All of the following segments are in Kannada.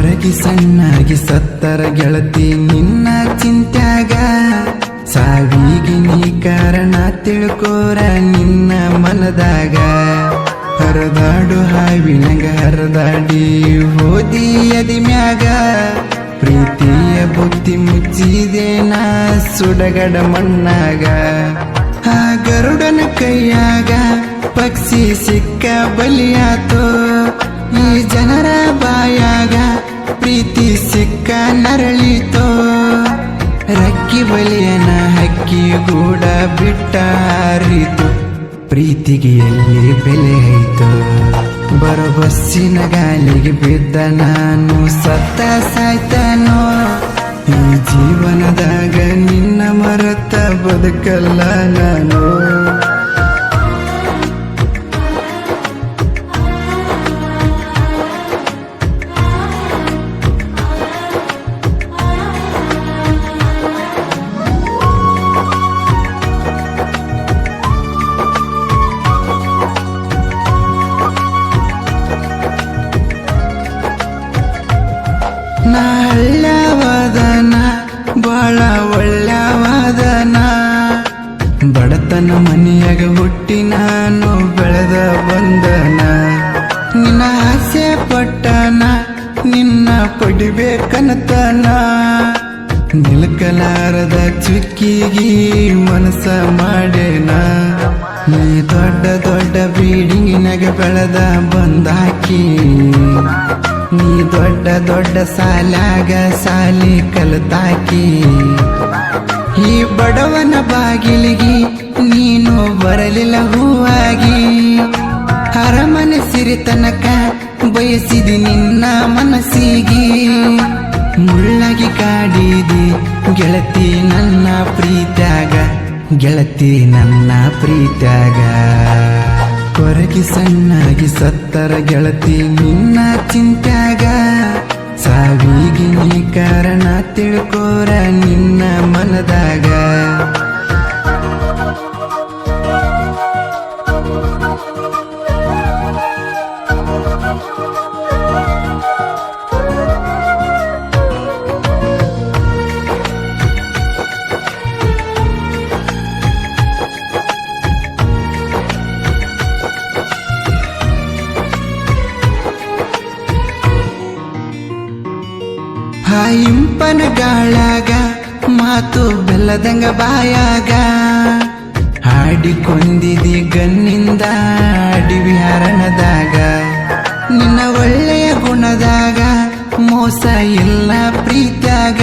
ಕೊರಗಿ ಸಣ್ಣಾಗಿ ಸತ್ತರ ಗೆಳತಿ ನಿನ್ನ ಚಿಂತ್ಯಾಗ ಸಾವಿಗೆ ನೀ ಕಾರಣ ತಿಳ್ಕೋರ ನಿನ್ನ ಮನದಾಗ ಹರದಾಡು ಹಾವಿನಂಗ ಹರದಾಡಿ ಹೋದಿ ಅದಿ ಮ್ಯಾಗ ಪ್ರೀತಿಯ ಬುದ್ಧಿ ಮುಚ್ಚಿದೆ ನಾ ಸುಡಗಡ ಮಣ್ಣಾಗ ಆ ಗರುಡನ ಕೈಯಾಗ ಪಕ್ಷಿ ಸಿಕ್ಕ ಬಲಿಯಾತೋ ಈ ಜನರ ಬಾಯಾಗ ಪ್ರೀತಿ ಸಿಕ್ಕ ನರಳಿತೋ ರಕ್ಕಿ ಬಲಿಯನ ಹಕ್ಕಿ ಗೂಡ ಬಿಟ್ಟ ಹಾರಿತು ಪ್ರೀತಿಗೆ ಎಲ್ಲಿ ಬೆಲೆ ಐತೋ ಬರೋ ಬಸ್ಸಿನ ಗಾಲಿಗೆ ಬಿದ್ದ ನಾನು ಸತ್ತ ಸಾಯ್ತನೋ ಈ ಜೀವನದಾಗ ನಿನ್ನ ಮರೆತ ಬದುಕಲ್ಲ ನಾನು ನಾ ಹಳ್ಳವಾದನ ಬಾಳ ಒಳ್ಳೆವಾದನ ಬಡತನ ಮನೆಯಾಗ ಹುಟ್ಟಿ ನಾನು ಬೆಳೆದ ಬಂದನ ನಿನ್ನ ಆಸೆ ಪಟ್ಟನ ನಿನ್ನ ಪಡಿಬೇಕನತನ ನಿಲ್ಕಲಾರದ ಚುಕ್ಕಿಗಿ ಮನಸ್ಸ ಮಾಡೇನ ನೀ ದೊಡ್ಡ ದೊಡ್ಡ ಬಿಲ್ಡಿಂಗಿನಾಗ ಬೆಳೆದ ಬಂದಾಕಿ ನೀ ದೊಡ್ಡ ದೊಡ್ಡ ಸಾಲಾಗ ಸಾಲಿ ಕಲಿತಾಕಿ ಈ ಬಡವನ ಬಾಗಿಲಿಗೆ ನೀನು ಬರಲಿಲ್ಲ ಹೂವಾಗಿ ಅರಮನೆ ಸಿರಿತನಕ ಬಯಸಿದಿ ನಿನ್ನ ಮನಸ್ಸಿಗೆ ಮುಳ್ಳಾಗಿ ಕಾಡಿದಿ ಗೆಳತಿ ನನ್ನ ಪ್ರೀತ್ಯಾಗ ಗೆಳತಿ ನನ್ನ ಪ್ರೀತ್ಯಾಗ ಕೊರಗಿ ಸಣ್ಣಾಗಿ ಸತ್ತರ ಗೆಳತಿ ನಿನ್ನ ಚಿಂತ್ಯಾಗ ಸಾವಿಗೆ ನೀ ಕಾರಣ ತಿಳ್ಕೋರ ನಿನ್ನ ಮನದಾಗ ಇಂಪನ ಗಾಳಾಗ ಮಾತು ಬೆಲ್ಲದಂಗ ಬಾಯಾಗ ಹಾಡಿಕೊಂಡಿದಿ ಗನ್ನಿಂದ ಅಡಿವಿ ಹರಣದಾಗ ನಿನ್ನ ಒಳ್ಳೆಯ ಗುಣದಾಗ ಮೋಸ ಇಲ್ಲ ಪ್ರೀತ್ಯಾಗ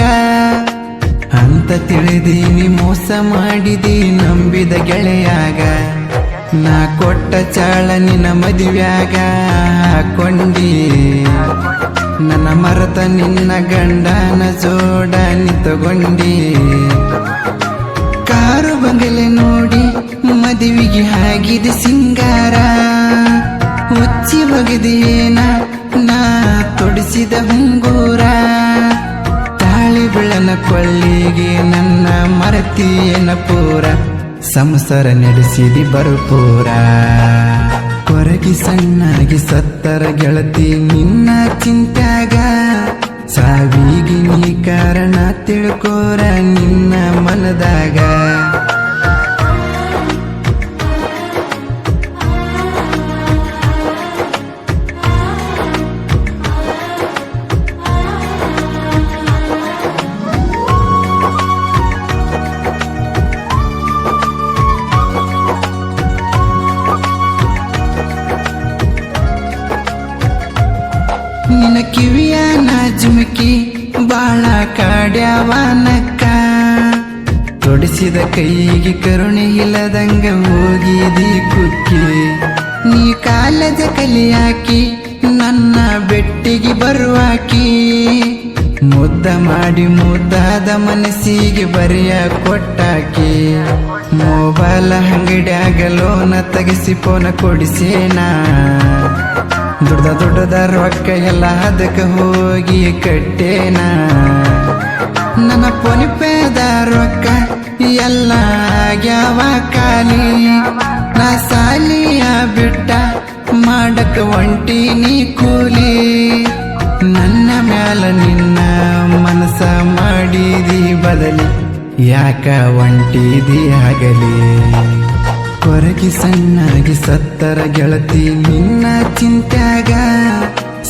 ಅಂತ ತಿಳಿದೀನಿ ಮೋಸ ಮಾಡಿದಿ ನಂಬಿದ ಗೆಳೆಯಾಗ ನಾ ಕೊಟ್ಟ ಚಾಳ ನಿನ್ನ ಮದುವ್ಯಾಗ ಹಾಕೊಂಡಿ ನನ್ನ ಮರತ ನಿನ್ನ ಗಂಡನ ಜೋಡ ನಿಂತುಕೊಂಡಿ ಕಾರು ಬಂಗಲೆ ನೋಡಿ ಮದುವೆಗೆ ಆಗಿದೆ ಸಿಂಗಾರ ಹುಚ್ಚಿ ಬಗೆದೇನ ನಾ ತೊಡಿಸಿದ ಹುಂಗೂರ ತಾಳಿ ಬೆಳನ ಕೊಳ್ಳಿಗೆ ನನ್ನ ಮರತಿಯನ ಪೂರ ಸಂಸಾರ ನಡೆಸಿದಿ ಬರುಪೂರ ಕೊರಗಿ ಸಣ್ಣಾಗಿ ಸತ್ತರ ಗೆಳತಿ ನಿನ್ನ ಚಿಂತ್ಯಾಗ ಸಾವಿಗೆ ನೀ ಕಾರಣ ತಿಳ್ಕೋರ ನಿನ್ನ ಮನದಾಗ ನಿನ್ನ ಕಿವಿಯ ನಾಜುಮುಕಿ ಬಾಳ ಕಾಡ್ಯಾವನಕ್ಕ ತೊಡಿಸಿದ ಕೈಗೆ ಕರುಣೆ ಇಲ್ಲದಂಗ ಹೋಗಿದಿ ಕುಕ್ಕಿ ನೀ ಕಾಲದ ಕಲಿಯಾಕಿ ನನ್ನ ಬೆಟ್ಟಿಗೆ ಬರುವಾಕಿ ಮುದ್ದ ಮಾಡಿ ಮುದ್ದಾದ ಮನಸ್ಸಿಗೆ ಬರೆಯ ಕೊಟ್ಟಾಕಿ ಮೊಬೈಲ್ ಅಂಗಡಿಯಾಗ ಲೋನ ತೆಗಿಸಿ ಫೋನ ಕೊಡಿಸೇನಾ ದೊಡ್ಡದ ರೊಕ್ಕ ಎಲ್ಲ ಅದಕ್ಕೆ ಹೋಗಿ ಕಟ್ಟೇನ ನನ್ನ ಪೊನಿಪೇದ ರೊಕ್ಕ ಎಲ್ಲ ಆಗ್ಯಾವ ಖಾಲಿ ನಾ ಸಾಲಿಯ ಬಿಟ್ಟ ಮಾಡಕ ಒಂಟಿ ನೀ ಕೂಲಿ ನನ್ನ ಮ್ಯಾಲ ನಿನ್ನ ಮನಸ ಮಾಡಿದಿ ಬದಲಿ ಯಾಕ ಒಂಟಿದಿ ಹಗಲಿ ಕೊರಗಿ ಸಣ್ಣಾಗಿ ಸತ್ತರ ಗೆಳತಿ ನಿನ್ನ ಚಿಂತ್ಯಾಗ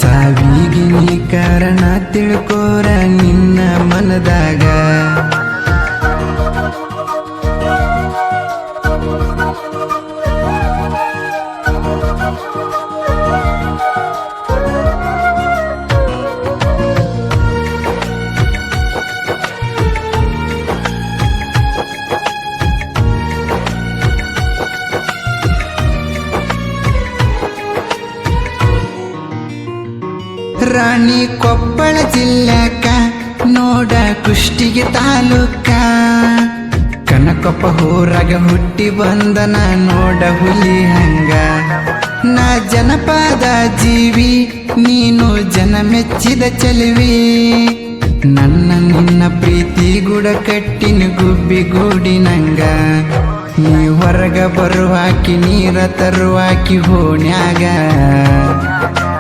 ಸಾವಿಗೆ ನೀ ಕಾರಣ ತಿಳ್ಕೋರ ನಿನ್ನ ಮನದಾಗ ರಾಣಿ ಕೊಪ್ಪಳ ಜಿಲ್ಲೆಕ ನೋಡ ಕುಷ್ಟಿಗೆ ತಾಲೂಕ ಕನಕೊಪ್ಪ ಊರಾಗ ಹುಟ್ಟಿ ಬಂದನ ನೋಡ ಹುಲಿ ಹಂಗ ನಾ ಜನಪದ ಜೀವಿ ನೀನು ಜನ ಮೆಚ್ಚಿದ ಚೆಲುವಿ ನನ್ನ ನಿನ್ನ ಪ್ರೀತಿ ಗುಡ ಕಟ್ಟಿನ ಗುಬ್ಬಿ ಗೂಡಿನಂಗ ನೀ ಹೊರಗ ಬರುವಾಕಿ ನೀರ ತರುವಾಕಿ ಹೋಣ್ಯಾಗ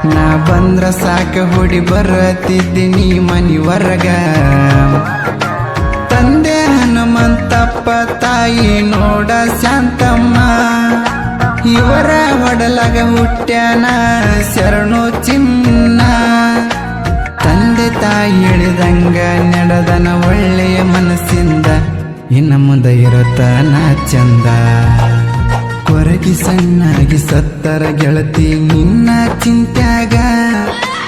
ನಾ ಬಂದ್ರ ಸಾಕ ಹೊಡಿ ಬರತಿದ್ದೀನಿ ಮನಿ ಹೊರಗ ತಂದೆ ಹನುಮಂತಪ್ಪ ತಾಯಿ ನೋಡ ಶಾಂತಮ್ಮ ಇವರ ಹೊಡಲಗ ಹುಟ್ಟ್ಯಾನ ಶರಣು ಚಿನ್ನ ತಂದೆ ತಾಯಿ ಹೇಳಿದಂಗ ನಡೆದನ ಒಳ್ಳೆಯ ಮನಸ್ಸಿಂದ ಇನ್ನ ಮುಂದೆ ಇರುತ್ತಾನ ಚಂದ ಕೊರಗಿ ಸಣ್ಣಾಗಿ ಸತ್ತರ ಗೆಳತಿ ನಿನ್ನ ಚಿಂತ್ಯಾಗ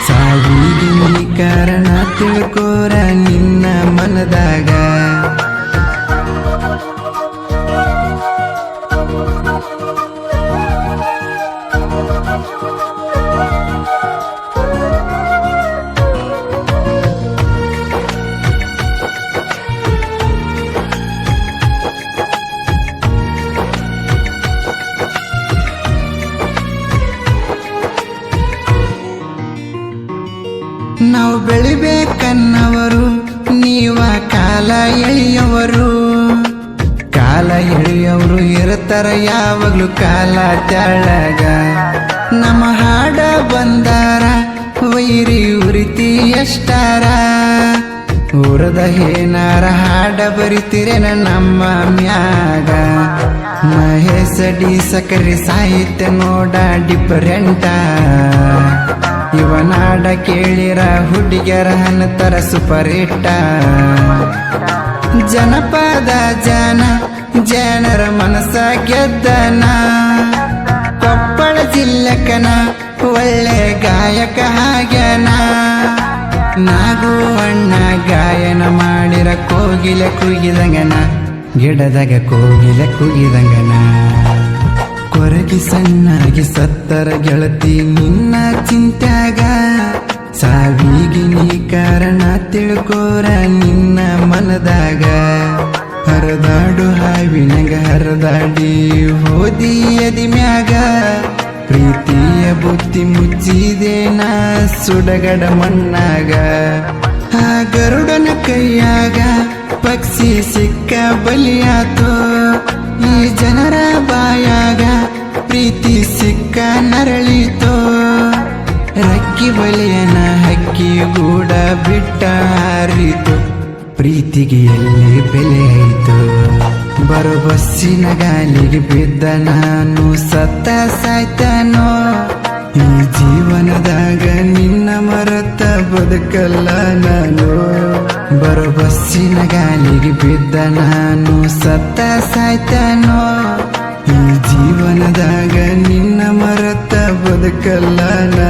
ಸಾವಿಗೆ ನೀ ಕಾರಣ ತಿಳ್ಕೋರ ನಿನ್ನ ಮನದಾಗ ನಾವು ಬೆಳಿಬೇಕನ್ನವರು ನೀವ ಕಾಲ ಎಳೆಯವರು ಕಾಲ ಎಳೆಯವರು ಇರ್ತಾರ ಯಾವಾಗ್ಲೂ ಕಾಲ ತೆಳಗ ನಮ್ಮ ಹಾಡ ಬಂದಾರ ವೈರಿ ಉರಿತಿ ಎಷ್ಟಾರ ಊರದ ಏನಾರ ಹಾಡ ಬರಿತಿರೇನ ನಮ್ಮ ಮ್ಯಾಗ ಮಹೇಶ ಡಿ ಸಕರಿ ಸಾಹಿತ್ಯ ನೋಡ ಡಿಫರೆಂಟ ಇವನಾಡ ಕೇಳಿರ ಹುಡುಗ್ಯರ ಹನ್ನತರ ಸುಪರಿಟ್ಟ ಜನಪದ ಜನರ ಮನಸ ಗೆದ್ದನ ಕೊಪ್ಪಳ ಜಿಲ್ಲೆಕನ ಒಳ್ಳೆ ಗಾಯಕ ಹಾಗ್ಯನ ನಾಗು ಅಣ್ಣ ಗಾಯನ ಮಾಡಿರ ಕೋಗಿಲೆ ಕುಗಿದಂಗನ ಗಿಡದಾಗ ಕೋಗಿಲೆ ಕುಗಿದಂಗನ ಕೊರಗಿ ಸಣ್ಣಾಗಿ ಸತ್ತರ ಗೆಳತಿ ನಿನ್ನ ಚಿಂತ್ಯಾಗ ಸಾವಿಗೆ ನೀ ಕಾರಣ ತಿಳ್ಕೋರ ನಿನ್ನ ಮನದಾಗ ಹರದಾಡು ಹಾವಿನಗ ಹರದಾಡಿ ಹೋದಿ ಎದಿ ಮ್ಯಾಗ ಪ್ರೀತಿಯ ಬುತ್ತಿ ಮುಚ್ಚಿದೆ ನಾ ಸುಡಗಡ ಮಣ್ಣಾಗ ಆ ಗರುಡನ ಕೈಯಾಗ ಪಕ್ಷಿ ಸಿಕ್ಕ ಬಲಿಯಾತೋ ಈ ಜನರ ಬಾಯಾಗ ಪ್ರೀತಿ ಸಿಕ್ಕ ನರಳಿತೋ ರಕ್ಕಿ ಬಲಿಯನ ಹಕ್ಕಿ ಗೂಡ ಬಿಟ್ಟ ಹಾರಿತು ಪ್ರೀತಿಗೆ ಎಲ್ಲಿ ಬೆಲೆ ಆಯಿತು ಬರೋ ಬಸ್ಸಿನ ಗಾಲಿಗೆ ಬಿದ್ದ ನಾನು ಸತ್ತ ಸಾಯ್ತಾನೋ ಈ ಜೀವನದಾಗ ನಿನ್ನ ಮರೆತ ಬದುಕಲ್ಲ ನಾನು ಬರೋ ಬಸ್ಸಿನ ಗಾಲಿಗೆ ಬಿದ್ದ ನಾನು ಸತ್ತ ಸಾಯ್ತಾನೋ ಈ ಜೀವನದಾಗ ನಿನ್ನ ಮರೆತ ಬದುಕಲ್ಲ ನಾನು